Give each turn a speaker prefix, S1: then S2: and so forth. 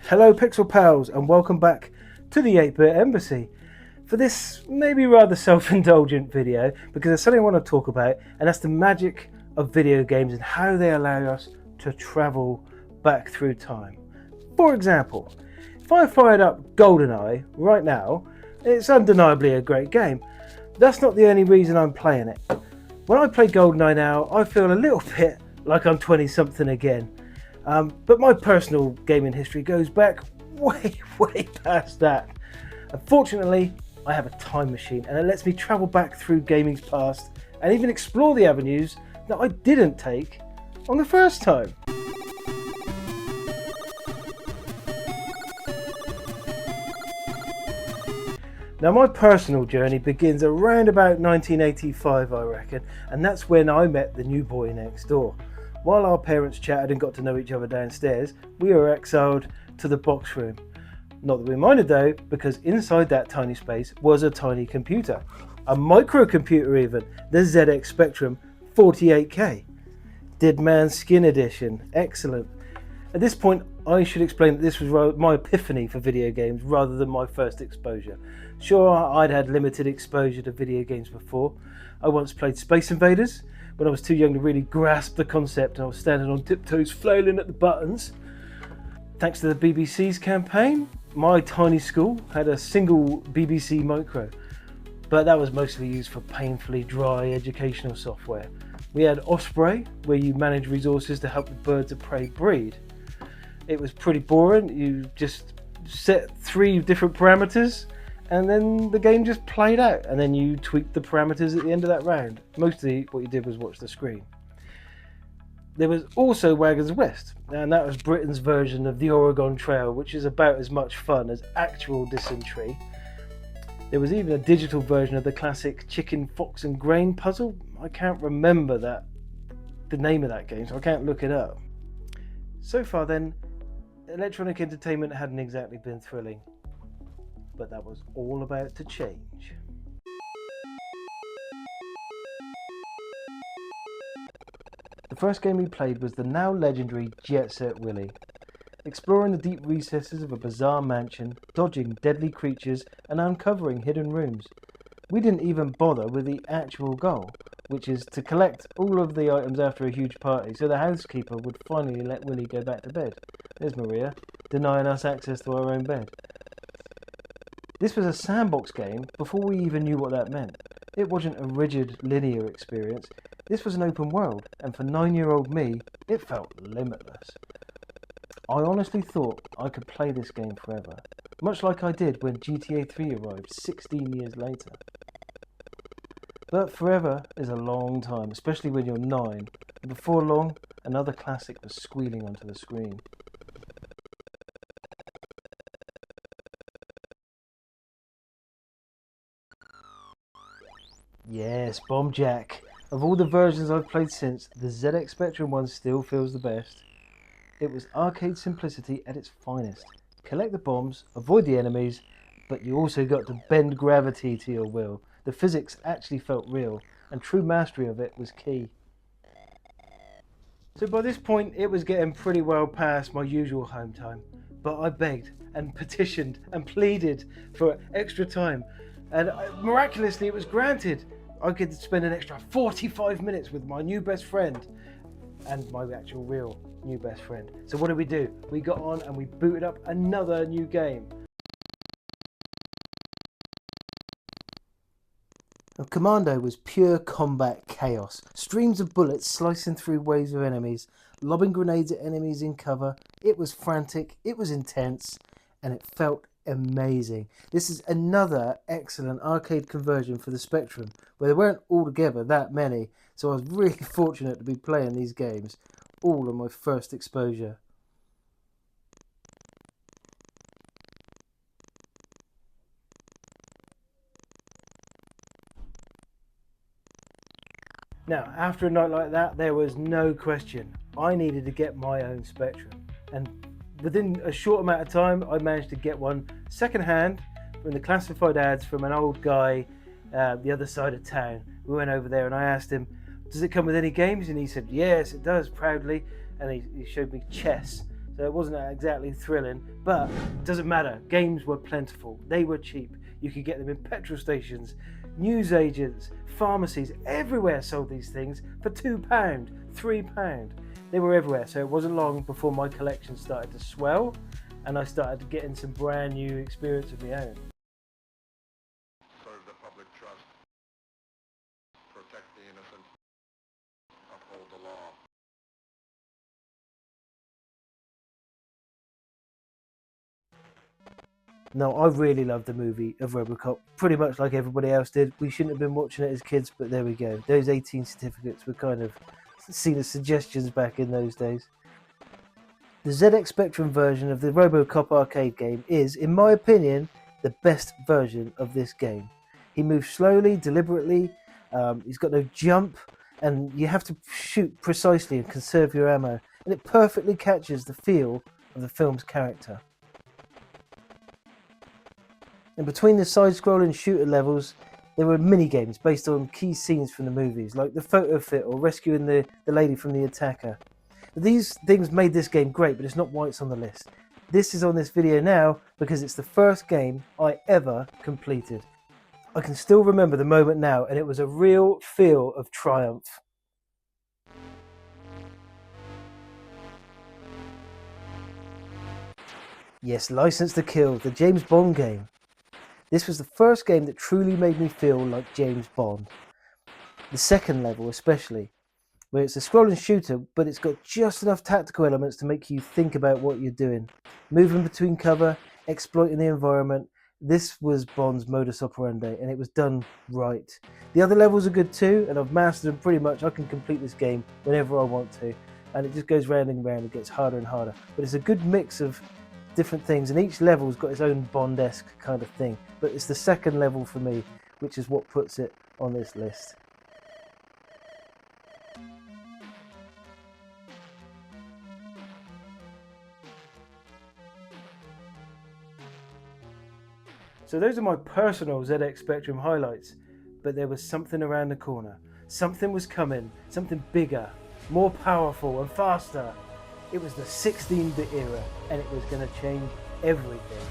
S1: Hello Pixel Pals and welcome back to the 8-Bit Embassy for this maybe rather self-indulgent video because there's something I want to talk about, and that's the magic of video games and how they allow us to travel back through time. For example, if I fired up GoldenEye right now, it's undeniably a great game. That's not the only reason I'm playing it. When I play GoldenEye now, I feel a little bit like I'm 20-something again. But my personal gaming history goes back way past that. Unfortunately, I have a time machine and it lets me travel back through gaming's past and even explore the avenues that I didn't take on the first time. Now my personal journey begins around about 1985, I reckon, and that's when I met the new boy next door. While our parents chatted and got to know each other downstairs, we were exiled to the box room. Not that we minded though, because inside that tiny space was a tiny computer. A microcomputer even, the ZX Spectrum 48K. Dead Man's Skin Edition, excellent. At this point, I should explain that this was my epiphany for video games rather than my first exposure. Sure, I'd had limited exposure to video games before. I once played Space Invaders when I was too young to really grasp the concept, and I was standing on tiptoes flailing at the buttons. Thanks to the BBC's campaign, my tiny school had a single BBC micro, but that was mostly used for painfully dry educational software. We had Osprey, where you manage resources to help the birds of prey breed. It was pretty boring. You just set 3 different parameters and then the game just played out, and then you tweaked the parameters at the end of that round. Mostly what you did was watch the screen. There was also Wagons West, and that was Britain's version of the Oregon Trail, which is about as much fun as actual dysentery. There was even a digital version of the classic Chicken, Fox and Grain puzzle. I can't remember the name of that game, so I can't look it up. So far then, electronic entertainment hadn't exactly been thrilling, but that was all about to change. The first game we played was the now legendary Jet Set Willy. Exploring the deep recesses of a bizarre mansion, dodging deadly creatures and uncovering hidden rooms. We didn't even bother with the actual goal, which is to collect all of the items after a huge party so the housekeeper would finally let Willy go back to bed. There's Maria, denying us access to our own bed. This was a sandbox game before we even knew what that meant. It wasn't a rigid, linear experience. This was an open world, and for 9-year-old me, it felt limitless. I honestly thought I could play this game forever, much like I did when GTA 3 arrived 16 years later. But forever is a long time, especially when you're 9, and before long, another classic was squealing onto the screen. Yes, Bomb Jack. Of all the versions I've played since, the ZX Spectrum one still feels the best. It was arcade simplicity at its finest. Collect the bombs, avoid the enemies, but you also got to bend gravity to your will. The physics actually felt real, and true mastery of it was key. So by this point, it was getting pretty well past my usual home time, but I begged and petitioned and pleaded for extra time, and miraculously it was granted. I could spend an extra 45 minutes with my new best friend, and my actual real new best friend. So what did we do? We got on and we booted up another new game. Now, Commando was pure combat chaos. Streams of bullets slicing through waves of enemies, lobbing grenades at enemies in cover. It was frantic, it was intense, and it felt amazing. This is another excellent arcade conversion for the Spectrum, where there weren't altogether that many, so I was really fortunate to be playing these games, all on my first exposure. Now, after a night like that, there was no question. I needed to get my own Spectrum, and within a short amount of time, I managed to get one second-hand from the classified ads from an old guy the other side of town. We went over there and I asked him, does it come with any games? And he said, yes, it does, proudly. And he showed me chess. so it wasn't exactly thrilling, but it doesn't matter. Games were plentiful, they were cheap. You could get them in petrol stations, newsagents, pharmacies, everywhere sold these things for £2, £3. They were everywhere, so it wasn't long before my collection started to swell and I started getting some brand new experience of my own.
S2: Serve the public trust, protect the innocent, uphold the law.
S1: No, I really loved the movie of RoboCop, pretty much like everybody else did. We shouldn't have been watching it as kids, but there we go. Those 18 certificates were kind of seen as suggestions back in those days. The ZX Spectrum version of the RoboCop arcade game is, in my opinion, the best version of this game. He moves slowly, deliberately, he's got no jump, and you have to shoot precisely and conserve your ammo, and it perfectly catches the feel of the film's character. And between the side-scrolling shooter levels, there were mini-games based on key scenes from the movies, like the photo fit or rescuing the lady from the attacker. These things made this game great, but it's not why it's on the list. This is on this video now because it's the first game I ever completed. I can still remember the moment now, and it was a real feel of triumph. Yes, License to Kill, the James Bond game. This was the first game that truly made me feel like James Bond. The second level especially, where it's a scrolling shooter, but it's got just enough tactical elements to make you think about what you're doing. Moving between cover, exploiting the environment. This was Bond's modus operandi, and it was done right. The other levels are good too, and I've mastered them pretty much. I can complete this game whenever I want to, and it just goes round and round and gets harder and harder. But it's a good mix of different things, and each level's got its own Bond-esque kind of thing. But it's the second level for me, which is what puts it on this list. So those are my personal ZX Spectrum highlights, but there was something around the corner. Something was coming, something bigger, more powerful and faster. It was the 16-bit era, and it was going to change everything.